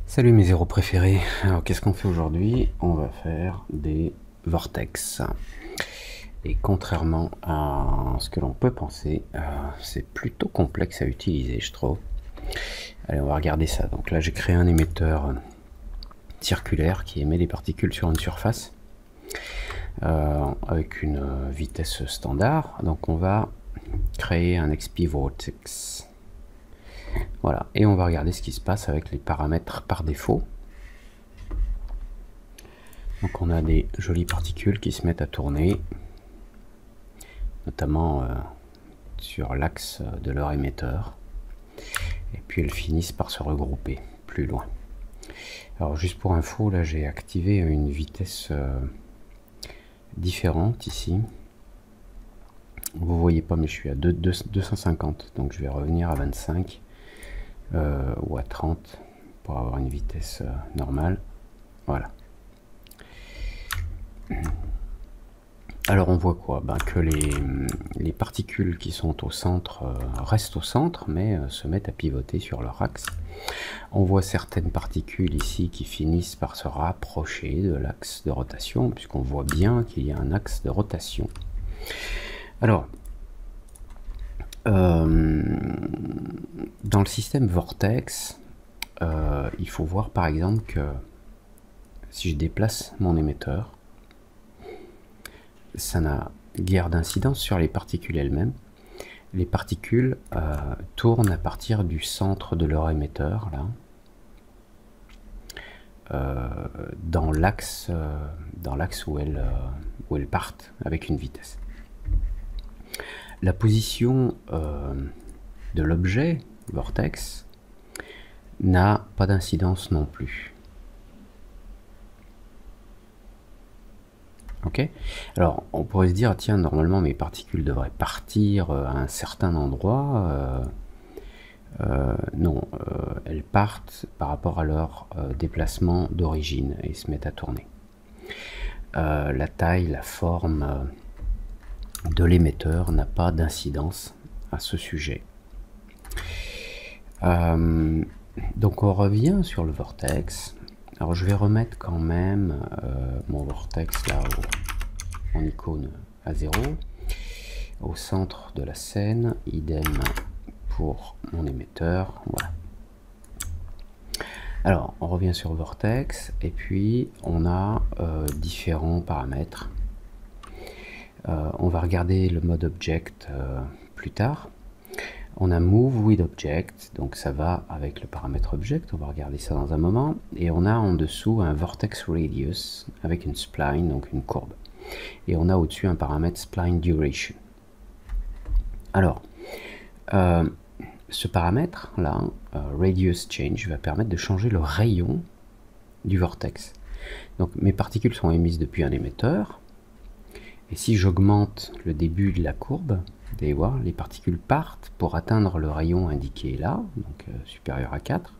Salut mes zéros préférés. Alors qu'est-ce qu'on fait aujourd'hui? On va faire des vortex. Et contrairement à ce que l'on peut penser, c'est plutôt complexe à utiliser, je trouve. Allez, on va regarder ça. Donc là, j'ai créé un émetteur circulaire qui émet des particules sur une surface avec une vitesse standard. Donc on va créer un XP vortex. Voilà, et on va regarder ce qui se passe avec les paramètres par défaut. Donc on a des jolies particules qui se mettent à tourner, notamment sur l'axe de leur émetteur, et puis elles finissent par se regrouper plus loin. Alors juste pour info, là j'ai activé une vitesse différente ici. Vous voyez pas, mais je suis à 250, donc je vais revenir à 25 ou à 30 pour avoir une vitesse normale. Voilà. Alors on voit quoi? Que les particules qui sont au centre restent au centre, mais se mettent à pivoter sur leur axe. On voit certaines particules ici qui finissent par se rapprocher de l'axe de rotation, puisqu'on voit bien qu'il y a un axe de rotation. Alors, dans le système vortex, il faut voir par exemple que si je déplace mon émetteur, ça n'a guère d'incidence sur les particules elles-mêmes. Les particules tournent à partir du centre de leur émetteur, là, dans l'axe où elles partent avec une vitesse. La position de l'objet vortex n'a pas d'incidence non plus. Ok. Alors on pourrait se dire, tiens, normalement mes particules devraient partir à un certain endroit. Non, elles partent par rapport à leur déplacement d'origine et se mettent à tourner. La taille, la forme de l'émetteur n'a pas d'incidence à ce sujet. Donc on revient sur le vortex. Alors je vais remettre quand même mon vortex là en icône à 0 au centre de la scène, idem pour mon émetteur. Voilà. Alors on revient sur le vortex et puis on a différents paramètres. On va regarder le mode object plus tard. On a move with object, donc ça va avec le paramètre object, on va regarder ça dans un moment. Et on a en dessous un vortex radius avec une spline, donc une courbe. Et on a au-dessus un paramètre spline duration. Alors, ce paramètre là, radius change, va permettre de changer le rayon du vortex. Donc mes particules sont émises depuis un émetteur. Et si j'augmente le début de la courbe, vous allez voir, les particules partent pour atteindre le rayon indiqué là, donc supérieur à 4.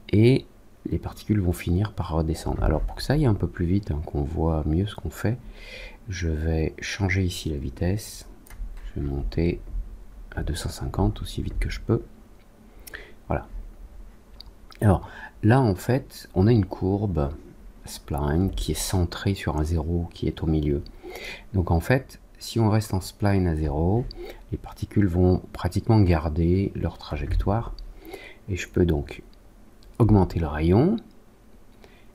Et les particules vont finir par redescendre. Alors pour que ça aille un peu plus vite, qu'on voit mieux ce qu'on fait, je vais changer ici la vitesse. Je vais monter à 250 aussi vite que je peux. Voilà. Alors là en fait, on a une courbe spline qui est centrée sur un 0 qui est au milieu. Donc en fait, si on reste en spline à 0, les particules vont pratiquement garder leur trajectoire. Et je peux donc augmenter le rayon.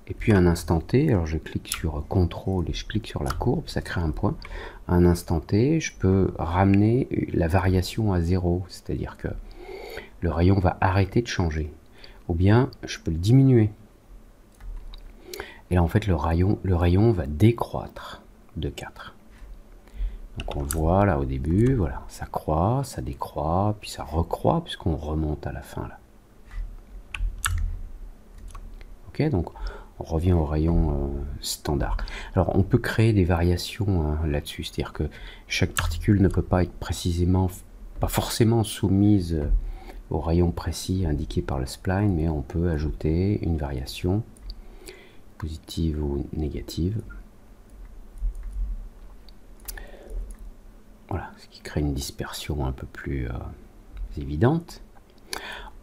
Et puis à un instant T, alors je clique sur CTRL et je clique sur la courbe, ça crée un point. À un instant T, je peux ramener la variation à 0, c'est-à-dire que le rayon va arrêter de changer. Ou bien je peux le diminuer. Et là en fait le rayon va décroître de 4. Donc on le voit là au début, voilà, ça croît, ça décroît, puis ça recroît puisqu'on remonte à la fin là. Ok, donc on revient au rayon standard. Alors on peut créer des variations là-dessus, c'est-à-dire que chaque particule ne peut pas être précisément, pas forcément soumise au rayon précis indiqué par le spline, mais on peut ajouter une variation positive ou négative. Voilà, ce qui crée une dispersion un peu plus évidente.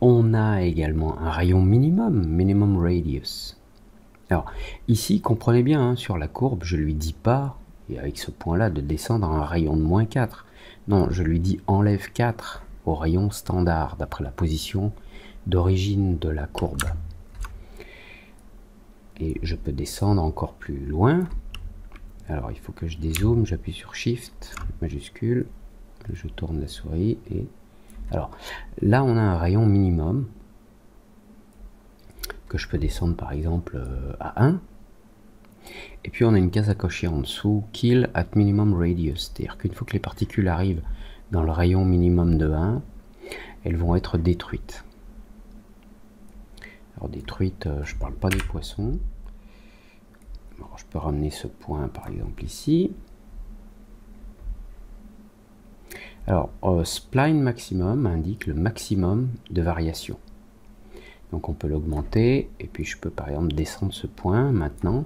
On a également un rayon minimum radius. Alors ici, comprenez bien, hein, sur la courbe, je lui dis pas, et avec ce point-là, de descendre à un rayon de moins 4. Non, je lui dis enlève 4 au rayon standard, d'après la position d'origine de la courbe. Et je peux descendre encore plus loin. Alors il faut que je dézoome, j'appuie sur Shift, majuscule, je tourne la souris et... Alors là on a un rayon minimum que je peux descendre par exemple à 1. Et puis on a une case à cocher en dessous, Kill at minimum radius, c'est-à-dire qu'une fois que les particules arrivent dans le rayon minimum de 1, elles vont être détruites. Alors détruites, je parle pas des poissons. Alors, je peux ramener ce point par exemple ici. Alors spline maximum indique le maximum de variation. Donc on peut l'augmenter et puis je peux par exemple descendre ce point maintenant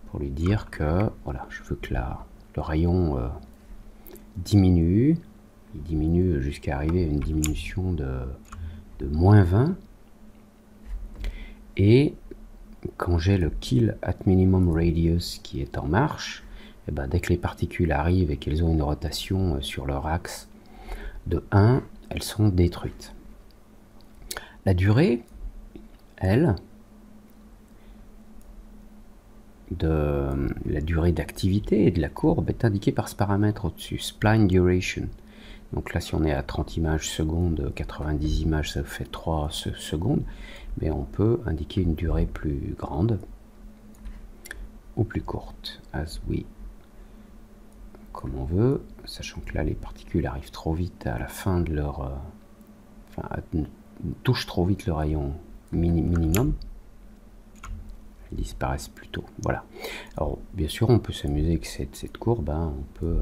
pour lui dire que voilà, je veux que le rayon diminue. Il diminue jusqu'à arriver à une diminution de moins 20. Et quand j'ai le kill at minimum radius qui est en marche, et ben dès que les particules arrivent et qu'elles ont une rotation sur leur axe de 1, elles sont détruites. La durée, elle, la durée d'activité et de la courbe est indiquée par ce paramètre au-dessus, spline duration. Donc là, si on est à 30 images secondes, 90 images, ça fait 3 secondes. Mais on peut indiquer une durée plus grande ou plus courte, as we, comme on veut, sachant que là, les particules arrivent trop vite à la fin de leur... touchent trop vite le rayon minimum. Elles disparaissent plus tôt. Voilà. Alors, bien sûr, on peut s'amuser avec cette courbe. Hein. On peut...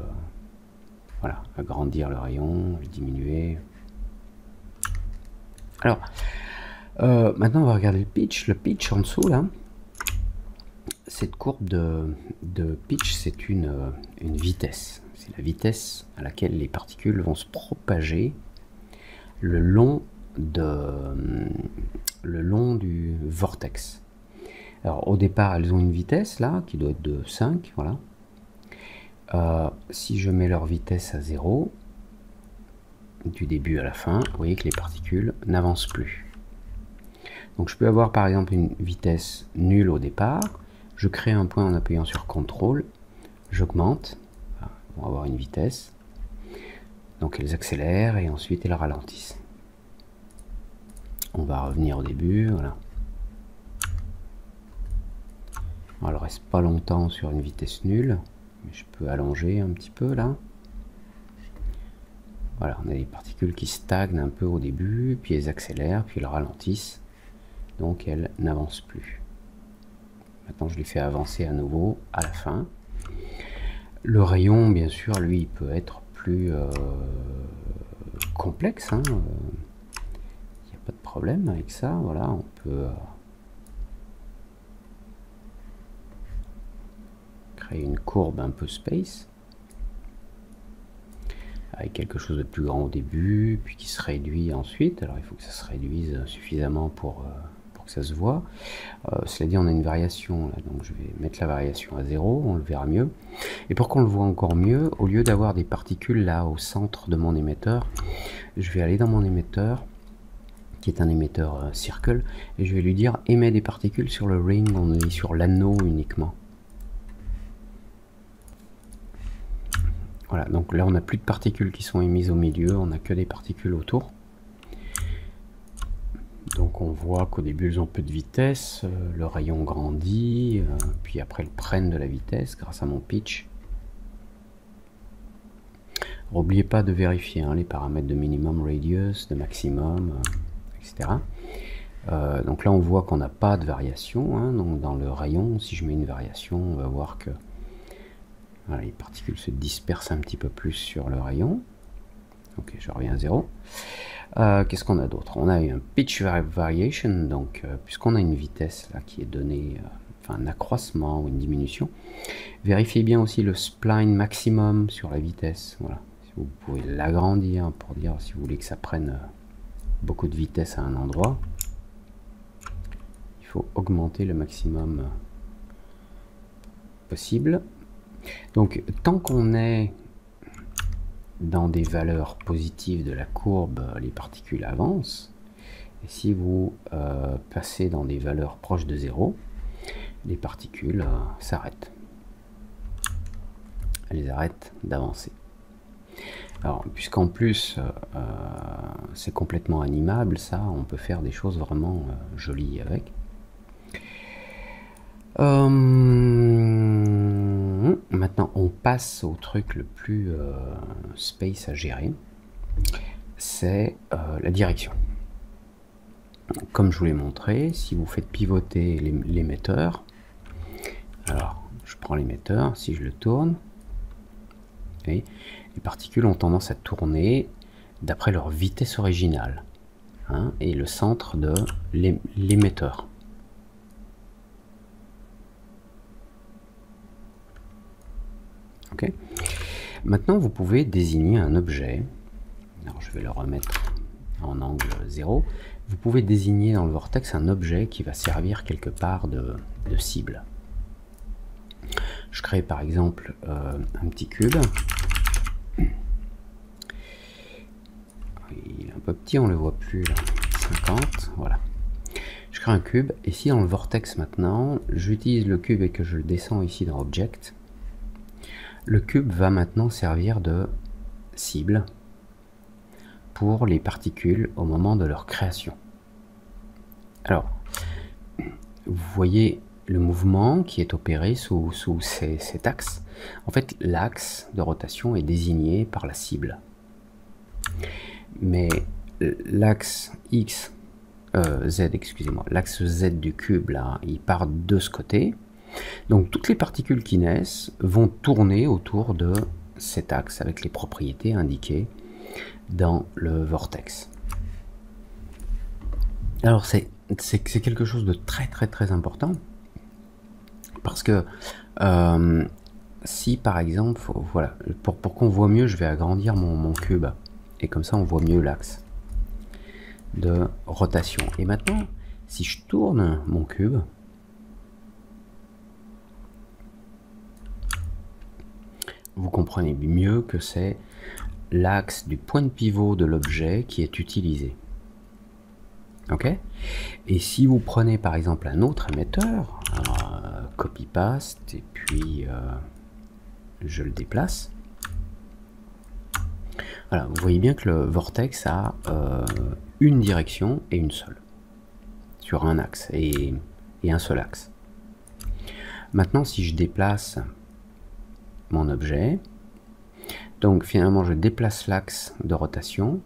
voilà, agrandir le rayon, le diminuer. Alors, maintenant on va regarder le pitch. Le pitch en dessous là, cette courbe de pitch, c'est une vitesse. C'est la vitesse à laquelle les particules vont se propager le long du vortex. Alors au départ, elles ont une vitesse là qui doit être de 5, voilà. Si je mets leur vitesse à 0, du début à la fin, vous voyez que les particules n'avancent plus. Donc je peux avoir par exemple une vitesse nulle au départ, je crée un point en appuyant sur CTRL, j'augmente, elles vont avoir une vitesse, donc elles accélèrent et ensuite elles ralentissent. On va revenir au début, voilà. Alors, elle reste pas longtemps sur une vitesse nulle, mais je peux allonger un petit peu là. Voilà, on a des particules qui stagnent un peu au début, puis elles accélèrent, puis elles ralentissent. Donc elles n'avancent plus. Maintenant, je les fais avancer à nouveau à la fin. Le rayon, bien sûr, lui, il peut être plus complexe. Hein. Il n'y a pas de problème avec ça. Voilà, on peut créer une courbe un peu space. Avec quelque chose de plus grand au début, puis qui se réduit ensuite. Alors il faut que ça se réduise suffisamment pour que ça se voit. Cela dit, on a une variation, là, donc je vais mettre la variation à 0, on le verra mieux. Et pour qu'on le voit encore mieux, au lieu d'avoir des particules là au centre de mon émetteur, je vais aller dans mon émetteur, qui est un émetteur circle, et je vais lui dire émet des particules sur le ring, on est sur l'anneau uniquement. Voilà, donc là on n'a plus de particules qui sont émises au milieu, on n'a que des particules autour. Donc on voit qu'au début elles ont peu de vitesse, le rayon grandit, puis après elles prennent de la vitesse grâce à mon pitch. N'oubliez pas de vérifier hein, les paramètres de minimum radius, de maximum, etc. Donc là on voit qu'on n'a pas de variation, hein, donc dans le rayon, si je mets une variation, on va voir que voilà, les particules se dispersent un petit peu plus sur le rayon. Ok, je reviens à 0. Qu'est-ce qu'on a d'autre? On a un pitch variation, donc puisqu'on a une vitesse là qui est donnée, enfin un accroissement ou une diminution. Vérifiez bien aussi le spline maximum sur la vitesse. Voilà, si vous pouvez l'agrandir pour dire si vous voulez que ça prenne beaucoup de vitesse à un endroit. Il faut augmenter le maximum possible. Donc tant qu'on est dans des valeurs positives de la courbe, les particules avancent. Et si vous passez dans des valeurs proches de 0, les particules s'arrêtent. Elles arrêtent d'avancer. Alors, puisqu'en plus c'est complètement animable, ça, on peut faire des choses vraiment jolies avec. Maintenant, on passe au truc le plus space à gérer, c'est la direction. Comme je vous l'ai montré, si vous faites pivoter l'émetteur, alors je prends l'émetteur, si je le tourne, et les particules ont tendance à tourner d'après leur vitesse originale, hein, et le centre de l'émetteur. Okay. Maintenant, vous pouvez désigner un objet. Alors, je vais le remettre en angle 0. Vous pouvez désigner dans le vortex un objet qui va servir quelque part de cible. Je crée par exemple un petit cube. Il est un peu petit, on ne le voit plus là. 50, voilà. Je crée un cube, et si dans le vortex maintenant, j'utilise le cube et que je le descends ici dans Object, le cube va maintenant servir de cible pour les particules au moment de leur création. Alors, vous voyez le mouvement qui est opéré sous cet axe. En fait, l'axe de rotation est désigné par la cible. Mais l'axe Z, excusez-moi, l'axe Z du cube, là, il part de ce côté. Donc toutes les particules qui naissent vont tourner autour de cet axe avec les propriétés indiquées dans le vortex. Alors c'est quelque chose de très important, parce que si par exemple, voilà, pour qu'on voit mieux, je vais agrandir mon cube, et comme ça on voit mieux l'axe de rotation. Et maintenant, si je tourne mon cube, vous comprenez mieux que c'est l'axe du point de pivot de l'objet qui est utilisé. Ok? Et si vous prenez par exemple un autre émetteur, copy-paste, et puis je le déplace, voilà, vous voyez bien que le vortex a une direction et une seule, sur un axe, et un seul axe. Maintenant, si je déplace mon objet, donc finalement je déplace l'axe de rotation,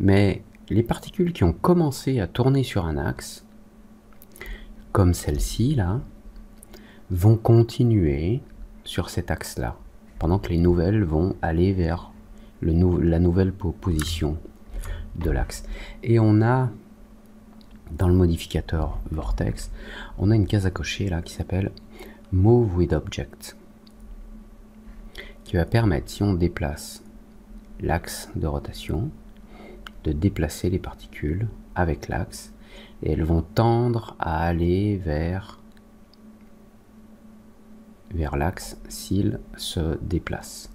mais les particules qui ont commencé à tourner sur un axe, comme celle-ci là, vont continuer sur cet axe là, pendant que les nouvelles vont aller vers la nouvelle position de l'axe. Et on a dans le modificateur vortex, on a une case à cocher là qui s'appelle Move with Object, qui va permettre, si on déplace l'axe de rotation, de déplacer les particules avec l'axe, et elles vont tendre à aller vers l'axe s'ils se déplacent.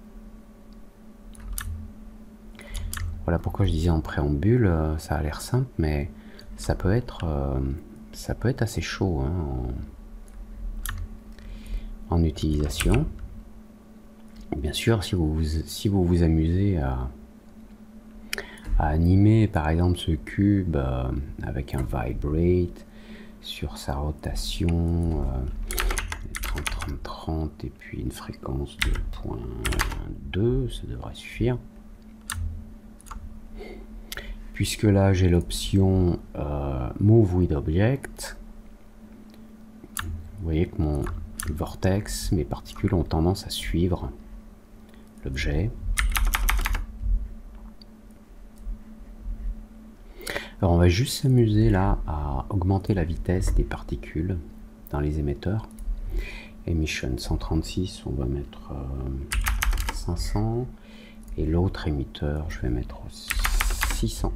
Voilà pourquoi je disais en préambule, ça a l'air simple, mais ça peut être assez chaud hein, en utilisation. Bien sûr, si vous vous amusez à animer par exemple ce cube avec un vibrate sur sa rotation 30-30-30 et puis une fréquence de 0.2, ça devrait suffire. Puisque là j'ai l'option Move with Object, vous voyez que mon vortex, mes particules ont tendance à suivre l'objet. Alors on va juste s'amuser là à augmenter la vitesse des particules dans les émetteurs. Emission 136, on va mettre 500, et l'autre émetteur je vais mettre 600.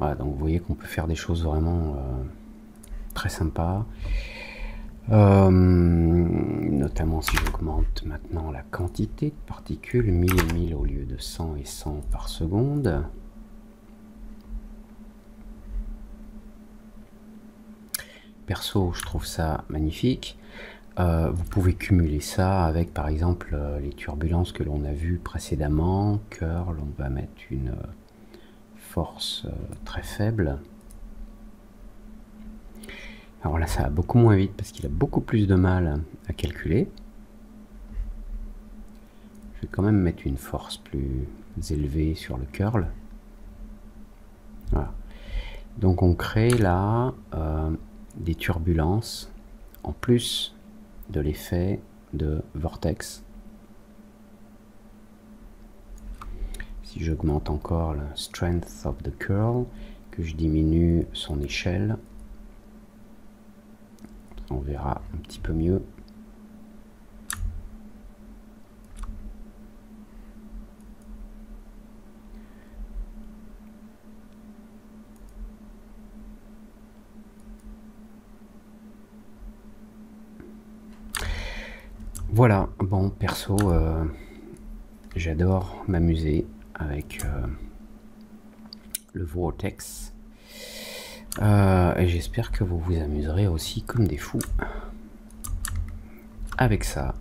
Voilà, donc vous voyez qu'on peut faire des choses vraiment très sympas. Notamment si j'augmente maintenant la quantité de particules, 1000 et 1000 au lieu de 100 et 100 par seconde. Perso, je trouve ça magnifique. Vous pouvez cumuler ça avec par exemple les turbulences que l'on a vues précédemment. Curl, on va mettre une force très faible. Alors là, ça va beaucoup moins vite parce qu'il a beaucoup plus de mal à calculer. Je vais quand même mettre une force plus élevée sur le curl. Voilà. Donc on crée là des turbulences en plus de l'effet de vortex. Si j'augmente encore le strength of the curl, que je diminue son échelle, on verra un petit peu mieux. Voilà, bon, perso, j'adore m'amuser avec le vortex. Et j'espère que vous vous amuserez aussi comme des fous avec ça.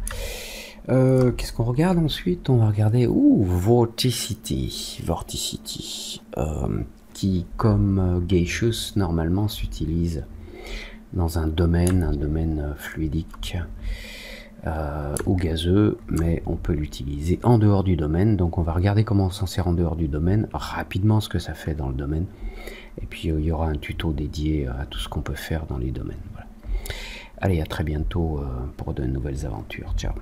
Qu'est-ce qu'on regarde ensuite? On va regarder Vorticity, qui comme Gaseous normalement s'utilise dans un domaine fluidique ou gazeux, mais on peut l'utiliser en dehors du domaine. Donc on va regarder comment on s'en sert en dehors du domaine, rapidement ce que ça fait dans le domaine, et puis il y aura un tuto dédié à tout ce qu'on peut faire dans les domaines. Voilà. Allez, à très bientôt pour de nouvelles aventures. Ciao.